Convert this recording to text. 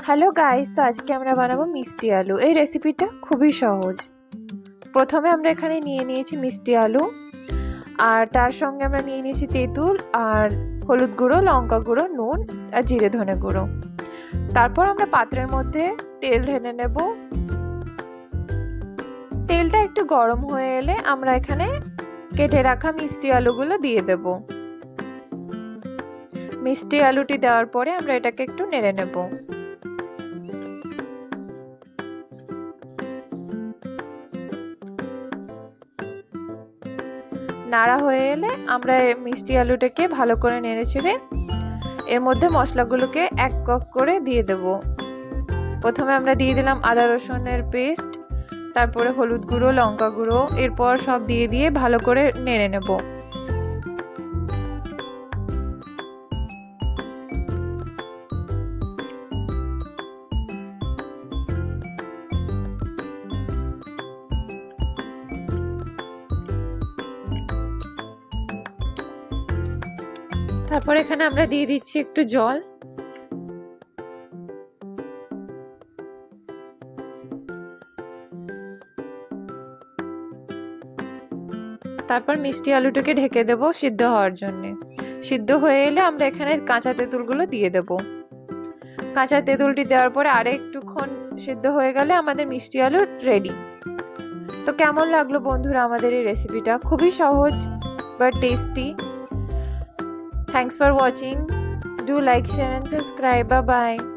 Hello guys, তো আজকে আমরা বানাবো মিষ্টি আলু। এই রেসিপিটা খুবই সহজ। প্রথমে আমরা এখানে নিয়ে নিয়েছি মিষ্টি আলু, আর তার সঙ্গে আমরা নিয়ে নিয়েছি তেঁতুল আর হলুদ গুঁড়ো, লঙ্কা গুঁড়ো, নুন আর জিরে ধনে গুঁড়ো। তারপর আমরা পাত্রের মধ্যে তেল ঢেলে নেব। তেলটা একটু গরম হয়ে এলে আমরা এখানে কেটে রাখা মিষ্টি আলুগুলো দিয়ে দেব। মিষ্টি আলুটি দেওয়ার পরে আমরা এটাকে একটু নেড়ে নেব। নাড়া হয়ে এলে আমরা মিষ্টি আলুটাকে ভালো করে নেড়ে চেড়ে এর মধ্যে মশলাগুলোকে এক এক করে দিয়ে দেব। প্রথমে আমরা দিয়ে দিলাম আদা রসুনের পেস্ট, তারপরে হলুদ গুঁড়ো, লঙ্কা গুঁড়ো, এরপর সব দিয়ে ভালো করে নেড়ে নেব। তারপর এখানে আমরা দিয়ে দিচ্ছি একটু জল। তারপর মিষ্টি আলুটাকে ঢেকে দেব সিদ্ধ হওয়ার জন্য। সিদ্ধ হয়ে এলে আমরা এখানে কাঁচা তেঁতুলগুলো দিয়ে দেব। কাঁচা তেঁতুলটি দেওয়ার পরে আরে একটুক্ষণ সিদ্ধ হয়ে গেলে আমাদের মিষ্টি আলু রেডি। তো কেমন লাগলো বন্ধুরা আমাদের এই রেসিপিটা? খুবই সহজ but tasty. Thanks for watching. Do like, share and subscribe. Bye bye.